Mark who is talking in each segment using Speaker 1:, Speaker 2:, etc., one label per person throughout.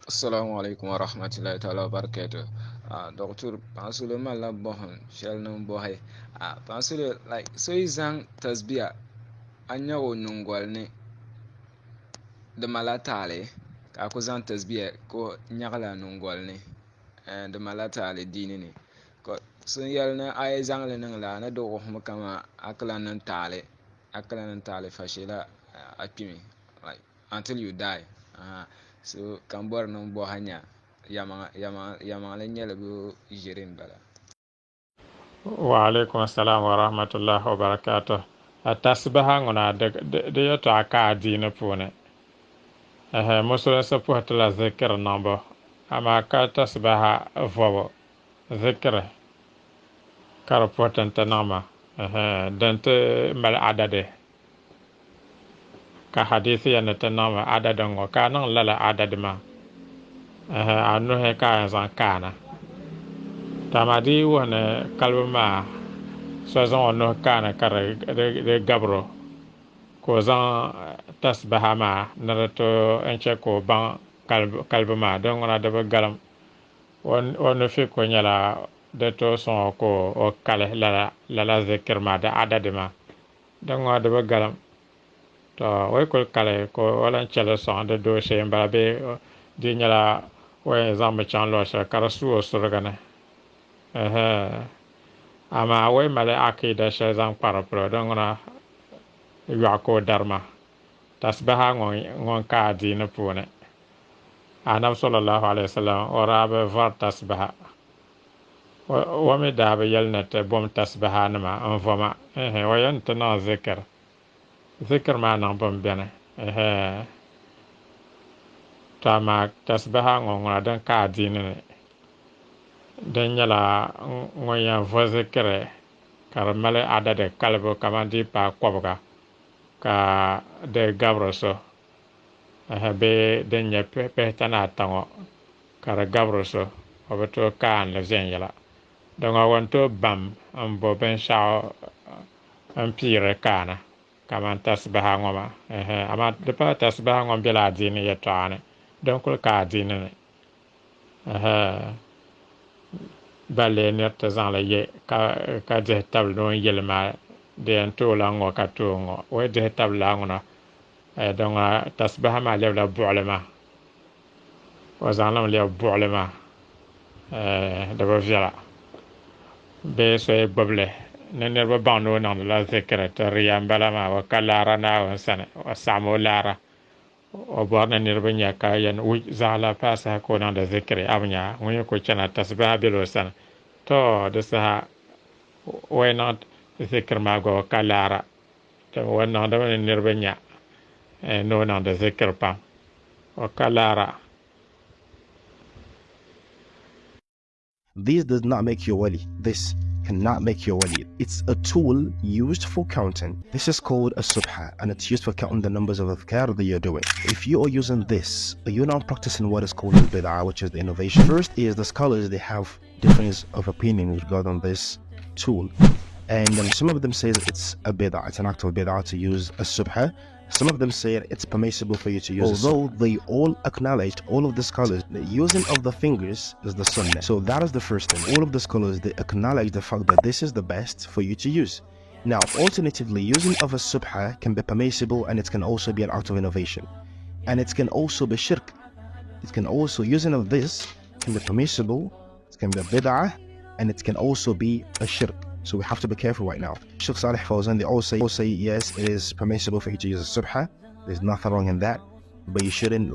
Speaker 1: Assalamu alaikum wa rahmatullahi ta'ala wa barakatuh. Doctor, pansule man la bohon, shell no bohe. Pansule, like, so is an tasbia, anya o nyungwal ni, de malatale, ka ko zan tasbia ko nyagala nungwal ni, de malatale dini ni. Ko sun yel na ay zangle nang la na do ko kama akala nan tale fashila akimi, like, until you die. So kambor non bo hanya yama la nyela bu jirin bala.
Speaker 2: Wa alaikum assalam wa rahmatullahi wa barakatuh. Tasbaha ngona de yoto aka dini puuni. Musulin sa puhi ti la zikiri niŋbu. Amaa ka tasbaha vobu zikiri ka di puhi ti ti niŋma. Din ti mali adadi. Ka hadisi ya ni ti niŋmi adadi ŋɔ ka a niŋ lala adadi maa. A nuhi ka a yɛn zaŋ kaana. Tama di wuhi ni kalibu maa so zaŋ o nuhi kaana ka di gabiro ka o zaŋ tasbaha maa ni di ti n-chɛ ka o baŋ kalibu maa di ŋuna di bi galim o nufi ko nyɛla di ti sɔŋ o ka o kali lala zikiri maa di adadi maa di ŋuna di bi galim to o yi kuli kali ka o lan chɛli sɔŋ di doo shee n bala bee di nyɛla o yɛn zaŋ mi chaŋ luɣu shɛli ka di su o suriga ni amaa o yi mali akida shɛli zaŋ kpari puli di ŋuna yɔɣu ka o darima tasbaha ŋun ka a diini puuni anabi sallallahu alaihi wasallam o daa bi vari tasbaha o mi daa bi yɛli ni ti bom tasbaha nima n voma o yɛn ti niŋ zikiri maa niŋ bin bɛni to amaa tasbaha ŋuna din ka a diini ni din nyɛla ŋun yɛn vo zikiri ka di mali adadi kalibu kamani di paai kɔbiga ka di gabiri so bee din nyɛ pihita ni ata ŋɔ ka di gabiri so o bi tooi kaanli viɛnyɛla di ŋɔ wun tooi bam n bo binshɛɣu n piiri kaana kamani tasbaha ŋɔ maa amaa di pa tasbaha ŋɔ bela adiini yɛltɔɣa ni din kuli ka adiini ni balee nira ti zaŋli ye ka dihi tabili ni o yɛli maa di yɛn tooi la ŋɔ ka tooi ŋɔ o yi dihi tabili la ŋuna di ŋuna tasbaha maa lɛbila buɣuli maa o zaŋlim lɛbi buɣuli maa di bi viɛla bee so yi gbubili ni niriba baŋ ni o niŋdi la zikiri ti riya n bala maa o ka laara Naawuni sani o saɣam o laara o bɔri ni niriba nyɛ ka yɛn zaɣala paasaha ka o niŋdi zikiri abinya ŋun yi ku chana tasbaha bela o sani to di saha o yi niŋ zikiri maa gba o ka laara o niŋdimi ni niriba nyɛ ni o niŋdi zikiri pam o ka laara.
Speaker 3: This does not make you wali. This cannot make you wali. It's a tool used for counting. This is called a subha, and it's used for counting the numbers of adhkar that you're doing. If you are using this, you're not practicing what is called al-bid'ah, which is the innovation. First is the scholars, they have difference of opinion regarding this tool. And some of them say that it's a bid'ah, it's an act of bid'ah to use a subha. Some of them say it's permissible for you to use. Although they all acknowledged, all of the scholars, the using of the fingers is the sunnah. So that is the first thing. All of the scholars, they acknowledge the fact that this is the best for you to use. Now, alternatively, using of a subha can be permissible, and it can also be an act of innovation. And it can also be shirk. It can also, using of this can be permissible, it can be a bid'ah, and it can also be a shirk. So we have to be careful right now. Sheikh Salih Fawzan, they all say yes, it is permissible for you to use a subha. There's nothing wrong in that, but you shouldn't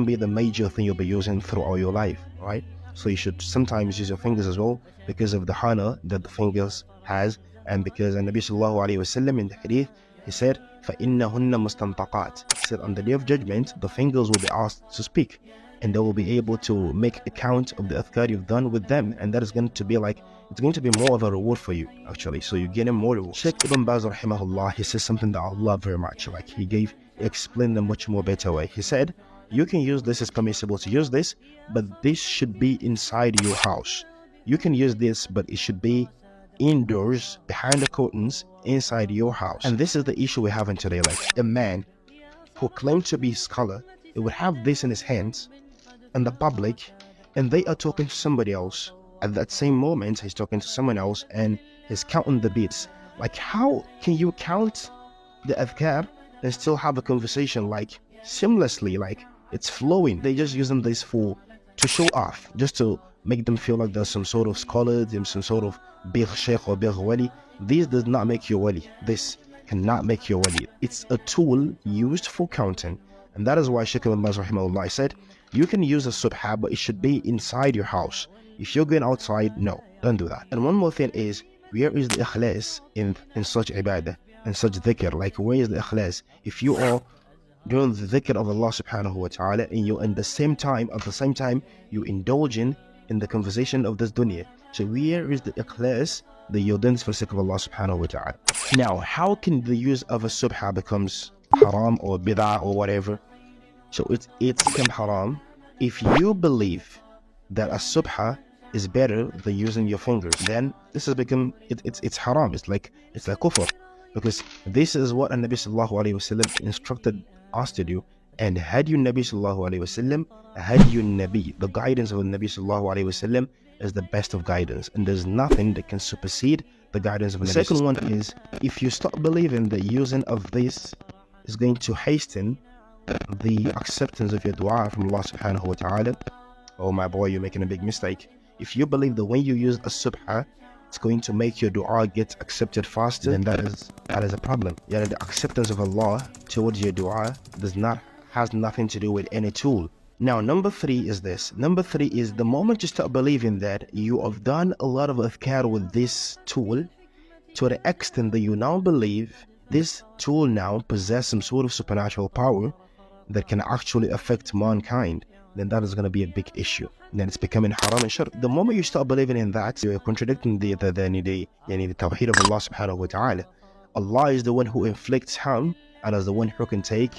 Speaker 3: be the major thing you'll be using throughout your life, right? So you should sometimes use your fingers as well, because of the honor that the fingers has, and because Nabi sallallahu alaihi wasallam in the hadith, he said, فَإِنَّهُنَّ مُسْتَنْطَقَاتٍ. He said, on the day of judgment, the fingers will be asked to speak, and they will be able to make a count of the adhkar you've done with them, and that is going to be like, it's going to be more of a reward for you, actually. So you're getting more reward. Sheikh Ibn Baz rahimahullah, he says something that I love very much. Like he explained in a much more better way. He said, you can use this, it's permissible to use this, but this should be inside your house. You can use this, but it should be indoors, behind the curtains, inside your house. And this is the issue we're having today. Like a man who claimed to be a scholar, he would have this in his hands, in the public and they are talking to somebody else. At that same moment, he's talking to someone else and he's counting the beats. Like, how can you count the adhkar and still have a conversation like seamlessly, like it's flowing? They just using this to show off, just to make them feel like there's some sort of scholar, there's some sort of big sheikh or big wali. This does not make you wali. This cannot make you wali. It's a tool used for counting. And that is why Shaykh ibn Baz rahimahullah said, you can use a subha, but it should be inside your house. If you're going outside, no, don't do that. And one more thing is, where is the ikhlas in such ibadah, in such dhikr? Like, where is the ikhlas? If you are doing the dhikr of Allah subhanahu wa ta'ala and you at the same time, you indulging in the conversation of this dunya. So where is the ikhlas that you're doing for the sake of Allah subhanahu wa ta'ala? Now, how can the use of a subha becomes haram or bid'ah or whatever? So it's become haram if you believe that a subha is better than using your fingers. Then this has become it's haram. It's like kufr, because this is what Nabi sallallahu alaihi wasallam instructed us to do. And Hadi Nabi sallallahu alaihi wasallam, Hadi Nabi, the guidance of the Nabi sallallahu alaihi wasallam is the best of guidance, and there's nothing that can supersede the guidance of the Nabi. The second one is, if you stop believing that using of this is going to hasten the acceptance of your dua from Allah subhanahu wa ta'ala, oh my boy, you're making a big mistake. If you believe that when you use a subha, it's going to make your dua get accepted faster, then that is a problem. Yeah, the acceptance of Allah towards your dua has nothing to do with any tool. Now, number 3 is this. Number 3 is the moment you start believing that you have done a lot of adhkar with this tool, to the extent that you now believe this tool now possesses some sort of supernatural power that can actually affect mankind, then that is going to be a big issue. Then it's becoming haram and shirk. The moment you start believing in that, you're contradicting the tawheed of Allah subhanahu wa ta'ala. Allah is the one who inflicts harm and is the one who can take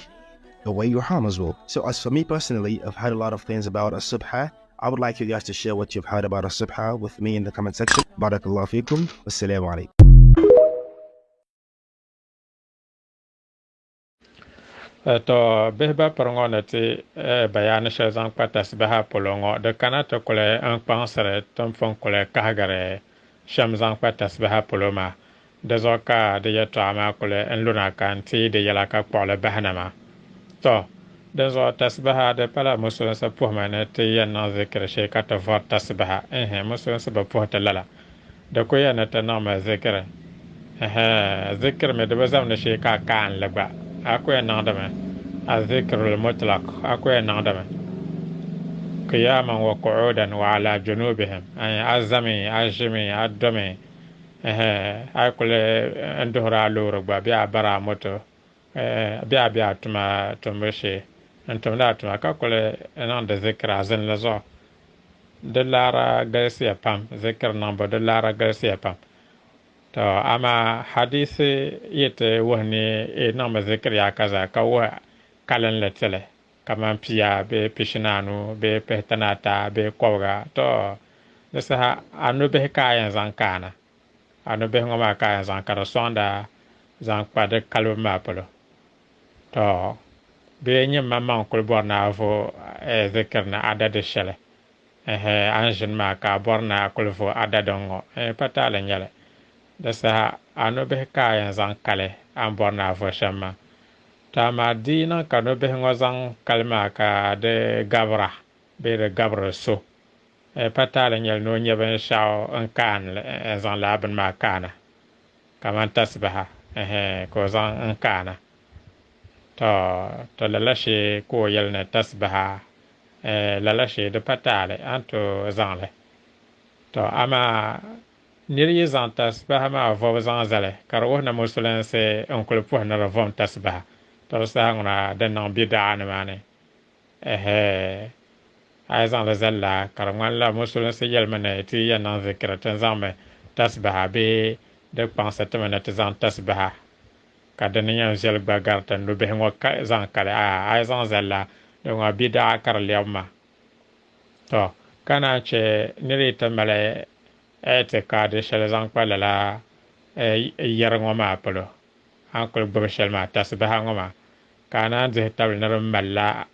Speaker 3: away your harm as well. So as for me personally, I've heard a lot of things about السبحة. I would like you guys to share what you've heard about السبحة with me in the comment section. Barakallahu feekum. Wassalamu alaikum.
Speaker 2: to behba perngona bayan shazan patas baha polongo de kanata kole un pansere tom fon kole kahgare shamzan patas baha poloma de zoka de yatama kole en luna kan ti de yala ka pole bahnama to de zo tasbaha de pala musulun sa pohmane te yana zikr she ka ta vot tasbaha musulun sa ba pohta lala de ko yana ta nama zikr zikr me de bazam ne she ka kan lagba أكو نادمه الذكر المطلق أكو نادمه قياما وقعودا وعلى جنوبهم أي الزمي الجمي الدمي أكل اندهر على ركبة بيع برا موتو بيع تما تمشي أنتم لا تما كأكل ناند ذكر أزن لزو دلارا غرسيا بام ذكر نمبر دلارا غرسيا بام to ama hadisi yete wahni nama zikr ya kaza ka wa kalan letele kaman piya be pishinanu be pehtanata be kowga to nasa anu be kayan zankana anu be ngoma kayan zankara sonda zankpa de kaluma polo to be nyima man kul borna fo zikr na adade shele anjin ma ka borna kul fo adadongo patala nyale dasa anu be kayan zan kale an borna fo shamma tama dina kanu be ngozan kalma ka de gabra be de gabra so patala nyel no nyeben shaw an kan zan laban ma kana kaman tasbaha ko zan an kana to lalashi ko yelne tasbaha lalashi de patale anto zanle to ama niri zan tasbaha ma vo zan zale karo na musulan se onkul po na vo tasbaha to sa ngona den nan bid'a ne mane ay zan la zalla karo la musulan se yelmane ti ya nan zikra tan zame tasbaha be de pense temene zan tasbaha ka den yan zel bagartan do be ngo zan kale ay zan zalla de ngo bid'a kar liyama to kana che niri tamale ka de shel zang pala la yerngo ma polo ankol gbo shel ma tasbaha ngoma kana de tabl nar malla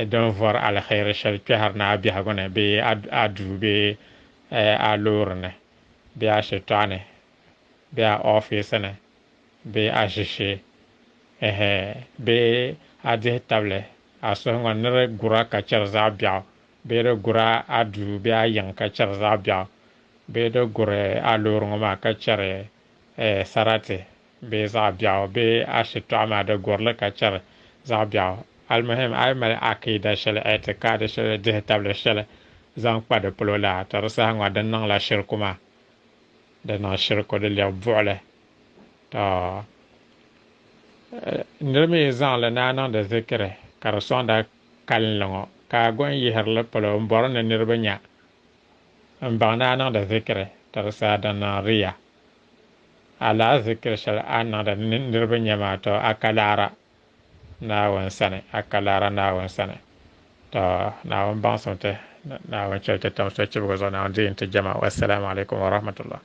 Speaker 2: don vor al khair shal kharna bi hagone be adu be a lorne be a shetane be a office ne be a shishe be a de table a so ngonre gura ka charza bia be re gura adu be a yang ka charza bia be de gure a lorngo ma ka chare sarate be za bia be a shetama de gorle ka chare za bia المهم أيمن عقيدة شل اعتقاد شل ده تبل شل زان قد بلولا ترسها عندنا لا شركما دنا شركو دل يبوله تا نرمي زان لنا ده ذكره كرسون ده كلنو كاغون يهرل بلو مبارن نربنيا مبانا ده ذكره ترسها دنا ريا على ذكر شل أنا ده نربنيا ما تو أكلارا naawun sani akalara naawun sani to naawun baŋsumti naawun chɛli ti tam so chibigu zuɣu naawun diin ti jama wassalamu alaikum wa rahmatullah